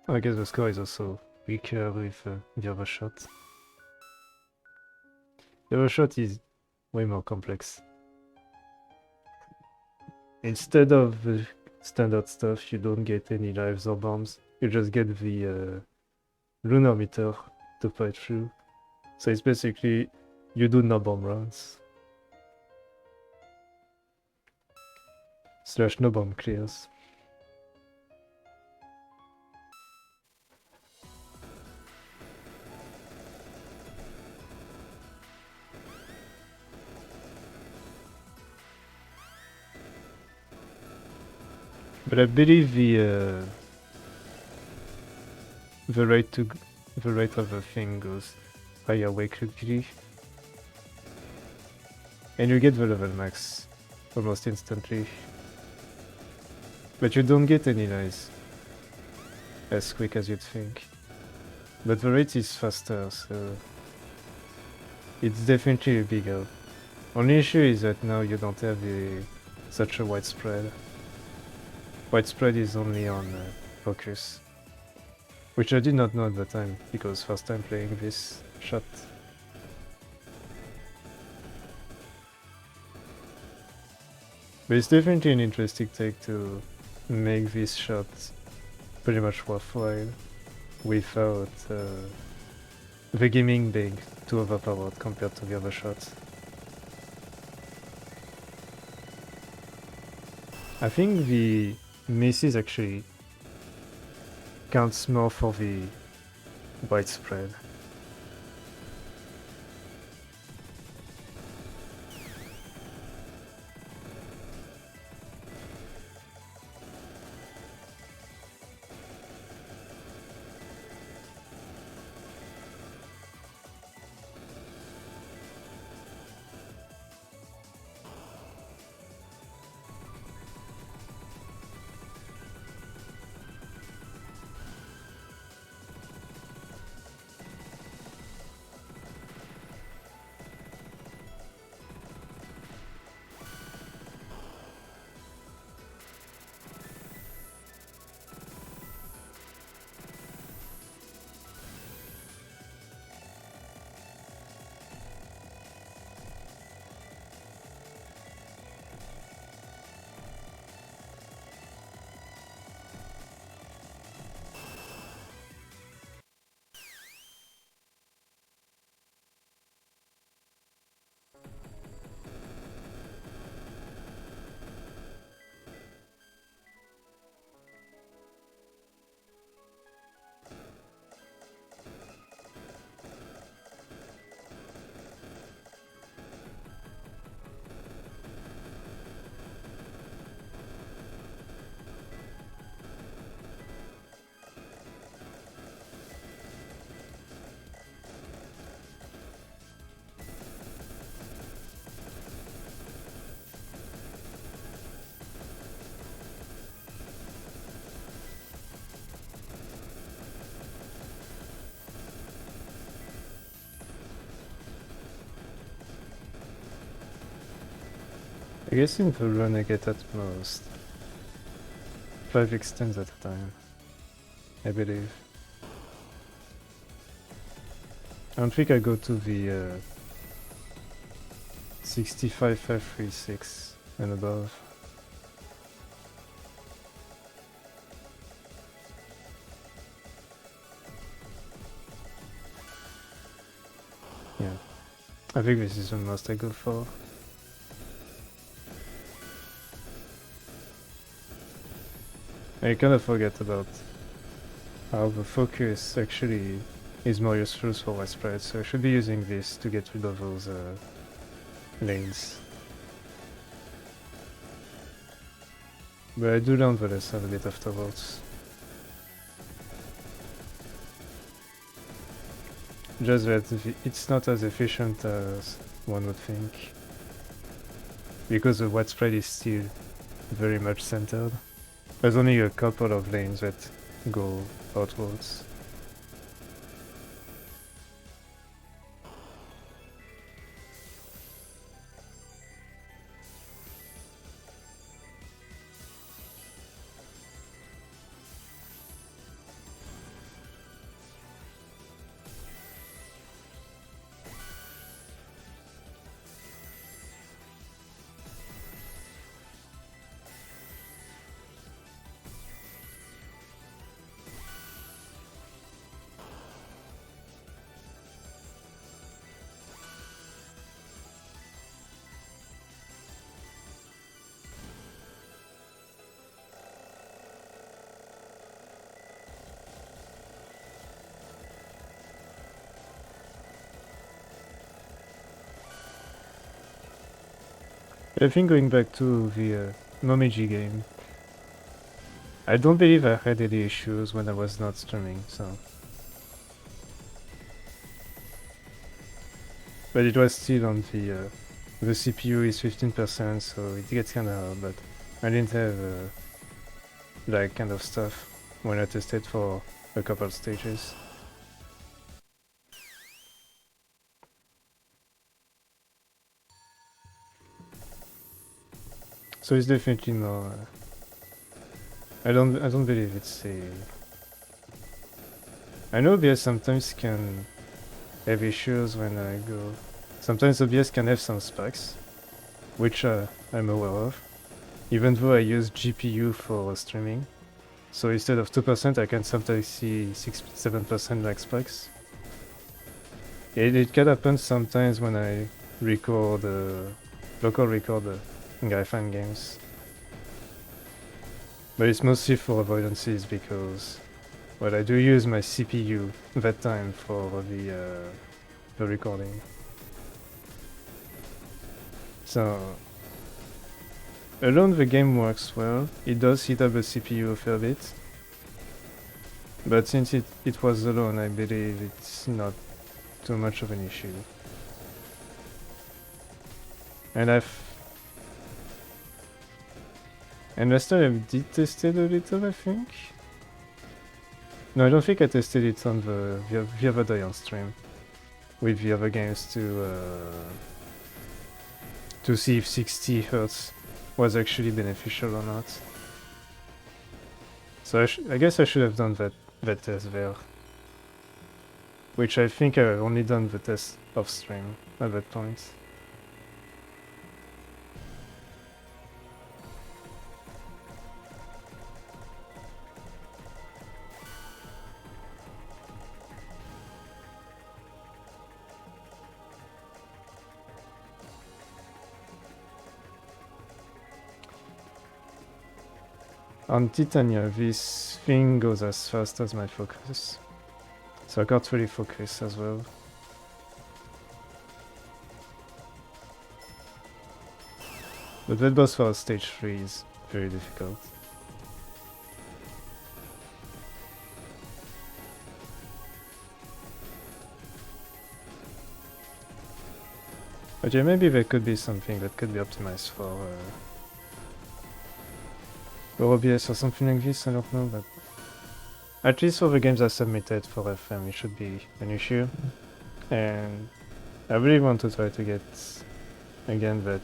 I guess the score is also weaker with the other shot. The other shot is way more complex. Instead of the standard stuff, you don't get any lives or bombs. You just get the Lunar meter to fight through. So it's basically you do no bomb rounds. / no bomb clears. But I believe the rate of the thing goes higher way quickly, and you get the level max almost instantly. But you don't get any lies as quick as you'd think. But the rate is faster, so it's definitely a big help. Only issue is that now you don't have such a widespread. Widespread is only on focus, which I did not know at the time because first time playing this shot. But it's definitely an interesting take to make this shot pretty much worthwhile without the gaming being too overpowered compared to the other shots. I think the misses actually counts more for the widespread. I guess in the run I get at most 5 extends at a time, I believe. I don't think I go to the 65 536 and above. Yeah, I think this is the most I go for. I kind of forget about how the focus actually is more useful for widespread, so I should be using this to get rid of those lanes. But I do learn the lesson a bit afterwards. Just that it's not as efficient as one would think, because the widespread is still very much centered. There's only a couple of lanes that go outwards. I think going back to the Momiji game, I don't believe I had any issues when I was not streaming, so... But it was still on the CPU is 15%, so it gets kinda hard, but I didn't have like kind of stuff when I tested for a couple stages. So it's definitely more. I don't believe it's a. I know OBS sometimes can have issues when I go. Sometimes OBS can have some specs, which I'm aware of, even though I use GPU for streaming. So instead of 2%, I can sometimes see 6-7% like specs. It can happen sometimes when I record local record Gryphon games. But it's mostly for avoidances because, well, I do use my CPU that time for the recording. So, alone the game works well. It does heat up the CPU a fair bit. But since it was alone, I believe it's not too much of an issue. And last time I did test it a little, I think. No, I don't think I tested it on the other day on stream with the other games to see if 60 Hz was actually beneficial or not. So I guess I should have done that test there, which I think I only done the test off stream at that point. On Titania, this thing goes as fast as my focus, so I can't really focus as well. But that boss for stage 3 is very difficult. But yeah, maybe there could be something that could be optimized for OBS or something like this, I don't know, but at least for the games I submitted for FM it should be an issue. And I really want to try to get again that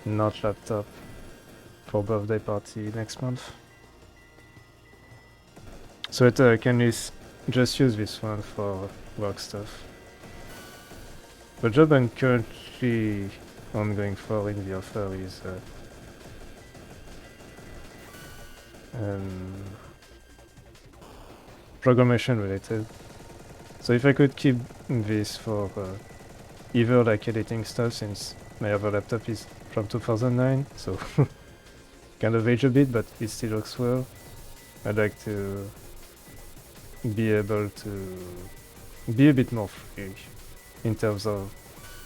not laptop for birthday party next month. So that I can just use this one for work stuff. The job I'm currently ongoing for in the offer is programmation related. So if I could keep this for either like editing stuff, since my other laptop is from 2009, so kind of aged a bit, but it still looks well. I'd like to be able to be a bit more free in terms of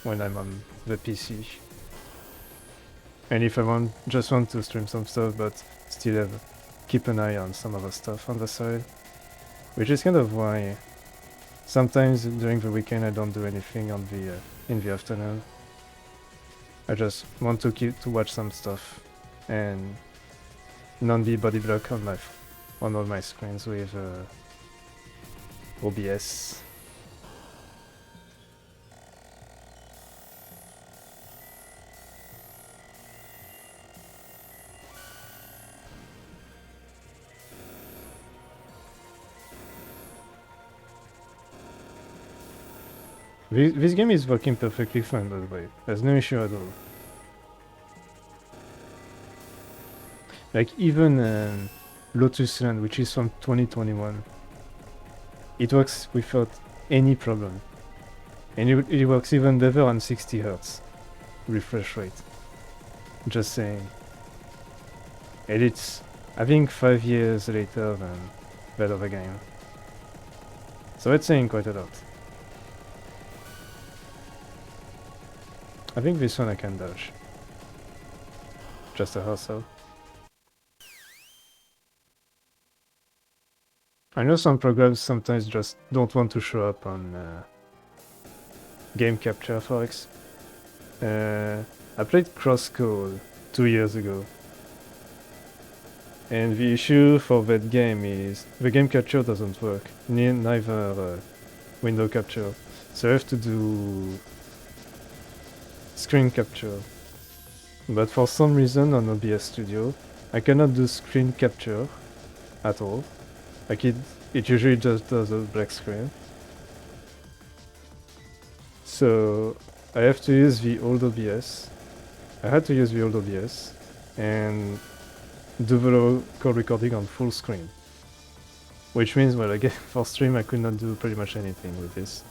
when I'm on the PC. And if I just want to stream some stuff, but still keep an eye on some other stuff on the side. Which is kind of why sometimes during the weekend I don't do anything on in the afternoon. I just want to watch some stuff and not be body block on all my screens with OBS. This game is working perfectly fine, by the way. There's no issue at all. Like even Lotus Land, which is from 2021, it works without any problem. And it works even better on 60 Hz refresh rate. Just saying. And it's, I think, 5 years later than that other game. So it's saying quite a lot. I think this one I can dodge. just a hassle. I know some programs sometimes just don't want to show up on game capture, for example. I played Crosscode 2 years ago. And the issue for that game is the game capture doesn't work, neither window capture. So I have to do screen capture. But for some reason on OBS Studio, I cannot do screen capture at all. Like it usually just does a black screen. So I have to use the old OBS. I had to use the old OBS and do the local recording on full screen. Which means, well, again, for stream I could not do pretty much anything with this.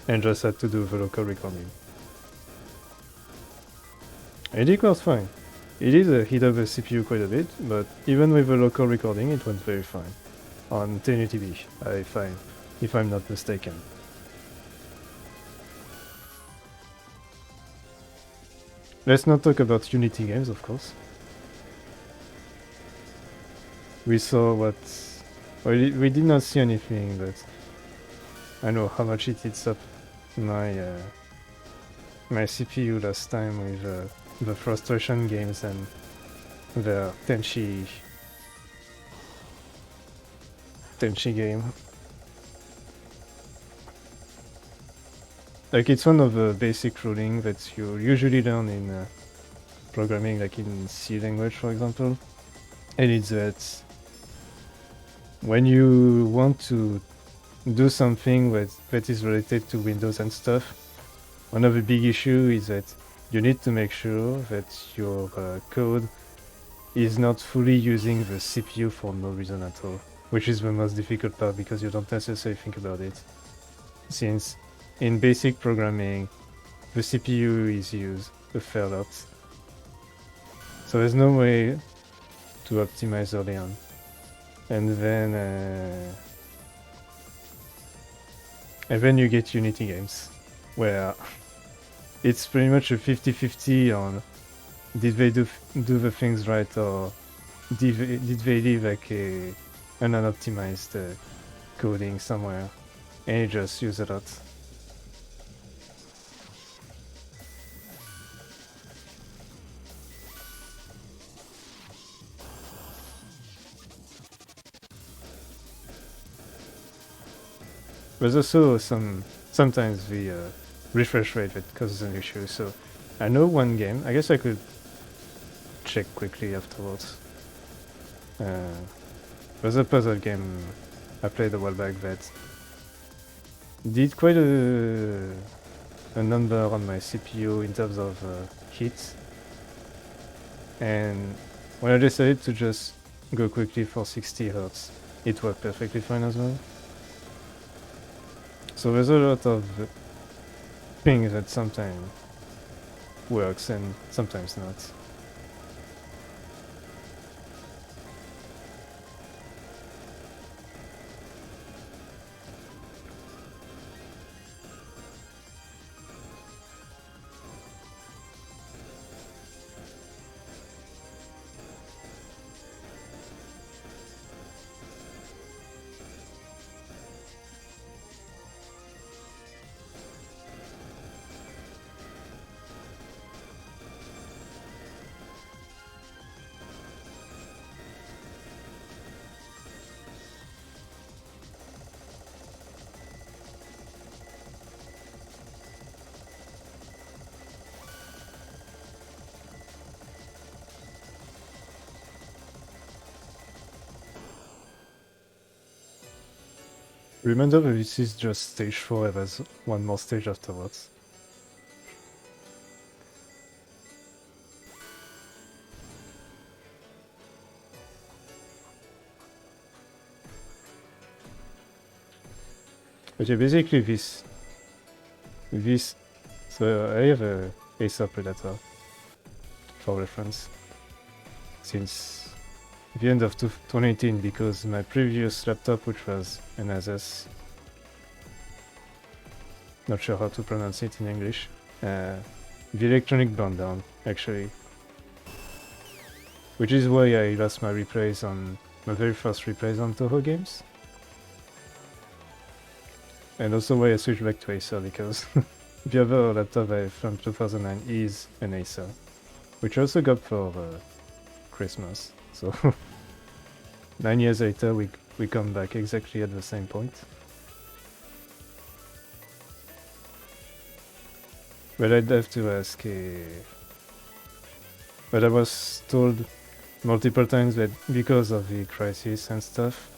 And just had to do the local recording. And it was fine. It did heat up the CPU quite a bit, but even with the local recording it went very fine. On 1080p, I find, if I'm not mistaken. Let's not talk about Unity games, of course. We saw what... Well, we did not see anything, but I know how much it eats up my my CPU last time with the frustration games and the Tenchi game. Like, it's one of the basic ruling that you usually learn in programming, like in C language, for example. And it's that when you want to do something that is related to Windows and stuff, one of the big issues is that you need to make sure that your code is not fully using the CPU for no reason at all, which is the most difficult part because you don't necessarily think about it. Since in basic programming, the CPU is used a fair lot. So there's no way to optimize early on. And then you get Unity games, where it's pretty much a 50-50 on did they do the things right, or did they leave like an unoptimized coding somewhere, and you just use a lot. There's also sometimes the refresh rate that causes an issue, so I know one game, I guess I could check quickly afterwards. There's a puzzle game I played a while back that did quite a number on my CPU in terms of heat, and when I decided to just go quickly for 60 Hz, it worked perfectly fine as well. So there's a lot of things that sometimes works and sometimes not. Remember that this is just stage 4, there's one more stage afterwards. But yeah, basically this, so I have a Acer Predator for reference since the end of 2018, because my previous laptop, which was an Asus, not sure how to pronounce it in English, the electronic burned down, actually. which is why I lost my replays on my very first replays on Toho games. And also why I switched back to Acer, because the other laptop I from 2009 is an Acer, which I also got for Christmas. So 9 years later, we come back exactly at the same point. But I'd have to ask but I was told multiple times that because of the crisis and stuff,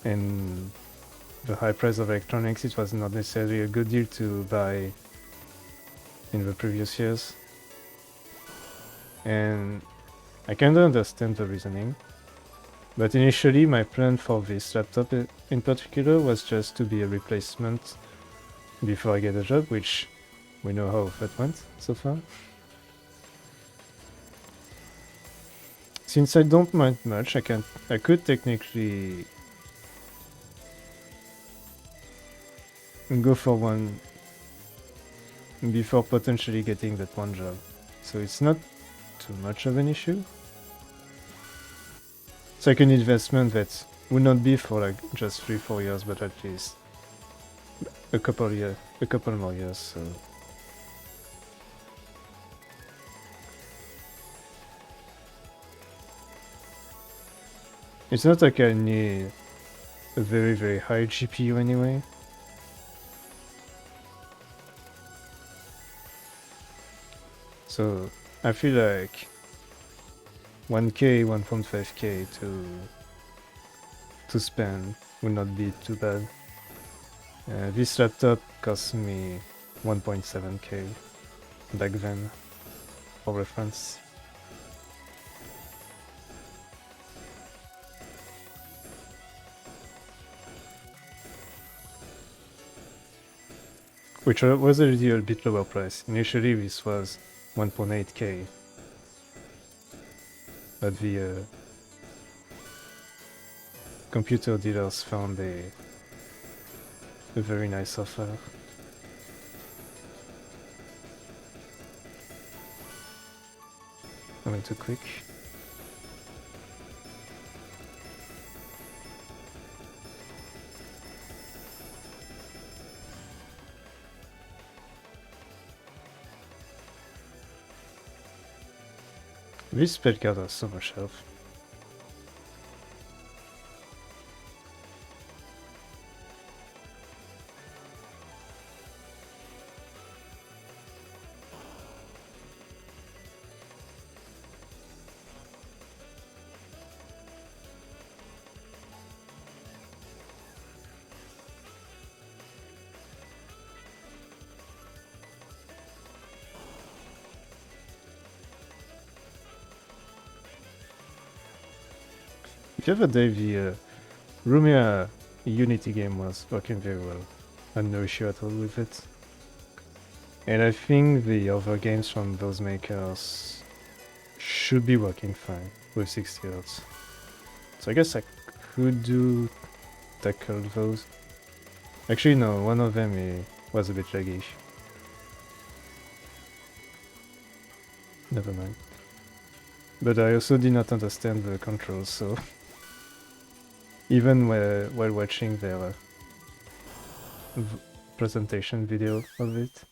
and the high price of electronics, it was not necessarily a good deal to buy in the previous years. And I kinda understand the reasoning. But initially my plan for this laptop in particular was just to be a replacement before I get a job, which we know how that went so far. Since I don't mind much, I could technically go for one before potentially getting that one job. So it's not too much of an issue. It's like an investment that would not be for like just 3-4 years, but at least a couple more years. So it's not like I need a very, very high GPU anyway. So I feel like 1K, 1.5K to spend would not be too bad. This laptop cost me 1.7K back then, for reference. Which was already a bit lower price. Initially this was 1.8K. But the computer dealers found a very nice offer. I went too quick. This spell card has so much health. The other day the Lumia Unity game was working very well. I had no issue at all with it. And I think the other games from those makers should be working fine with 60 Hz. So I guess I could tackle those. Actually no, one of them was a bit laggy. Never mind. But I also did not understand the controls, so even while watching their presentation video of it.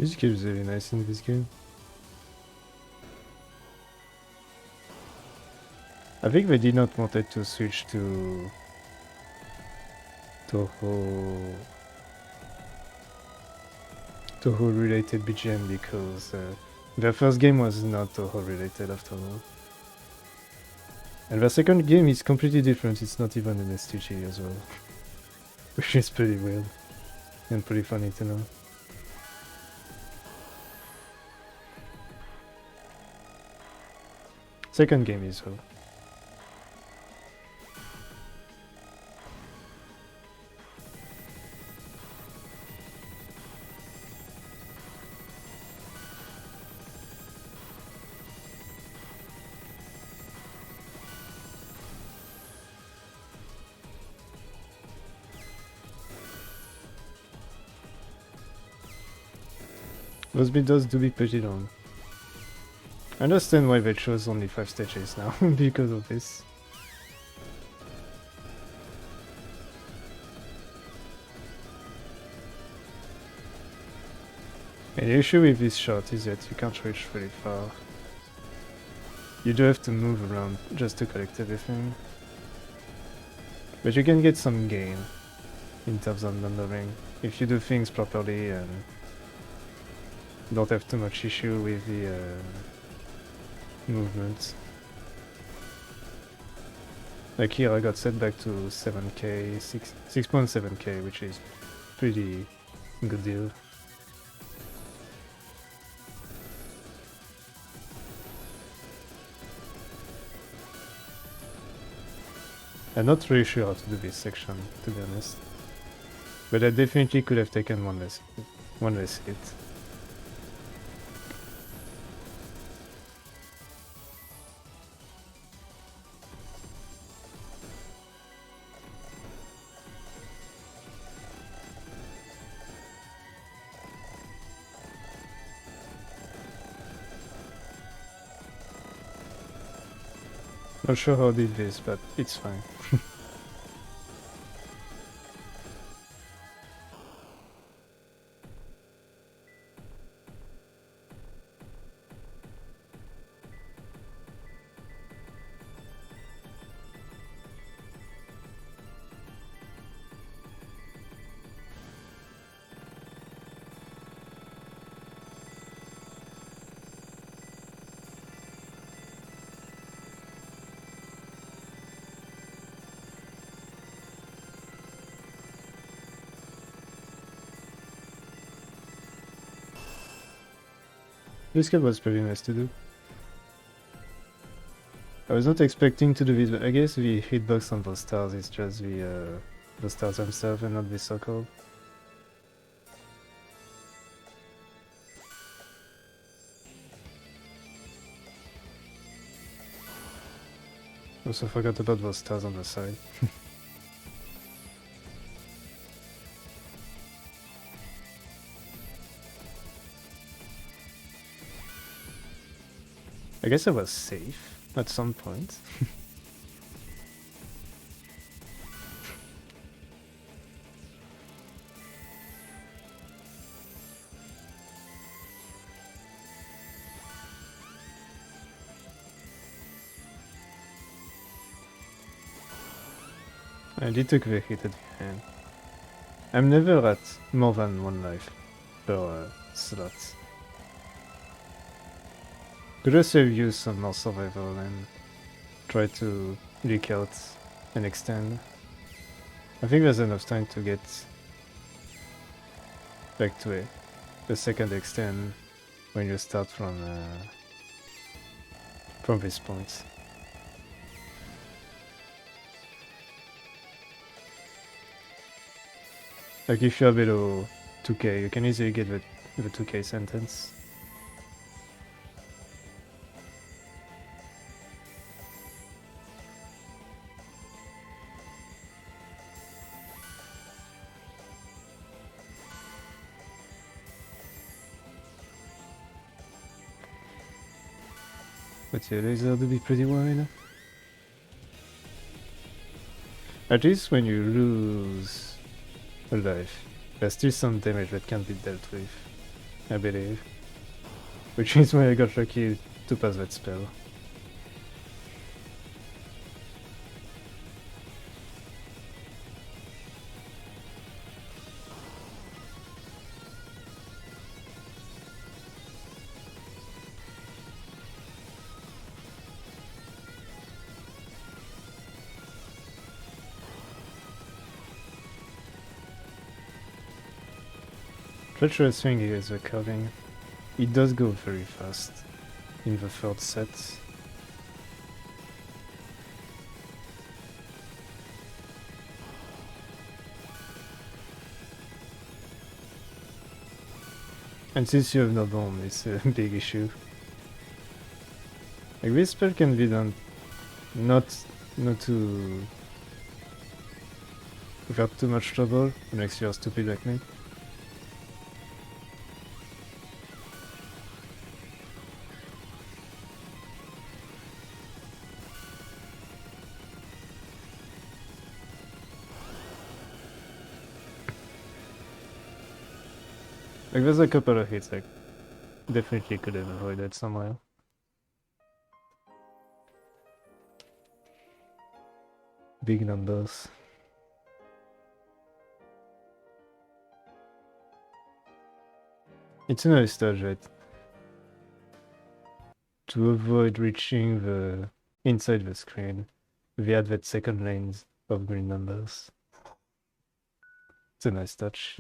Music is really nice in this game. I think they did not want it to switch to Toho related BGM because their first game was not Toho related after all. And the second game is completely different, it's not even an STG as well. Which is pretty weird and pretty funny to know. Second game is well. Those builds do be pretty long. I understand why they chose only 5 stages now, because of this. And the issue with this shot is that you can't reach really far. You do have to move around just to collect everything. But you can get some gain in terms of numbering if you do things properly and don't have too much issue with the movement. Like here I got set back to 7k, 6.7k, which is pretty good deal. I'm not really sure how to do this section, to be honest. But I definitely could have taken one less hit. Not sure how I did this, but it's fine. This skill was pretty nice to do. I was not expecting to do this, but I guess the hitbox on those stars is just the stars themselves and not the circle. Also forgot about those stars on the side. I guess I was safe at some point. I did take the hit at the end. I'm never at more than 1 life per slot. Could also use some more survival and try to leak out and extend. I think there's enough time to get back to the second extend when you start from this point. Like if you're below 2k, you can easily get the 2k sentence. But yeah, laser do be pretty wide. At least when you lose a life, there's still some damage that can be dealt with. I believe. Which means why I got lucky to pass that spell. Treacherous thing is a curving. It does go very fast in the third set. And since you have no bomb, it's a big issue. Like this spell can be done not to without too much trouble, unless you're stupid like me. Like there's a couple of hits I definitely could have avoided somewhere. Big numbers. It's a nice dodge, right? To avoid reaching the inside the screen, we add that second lanes of green numbers. It's a nice touch.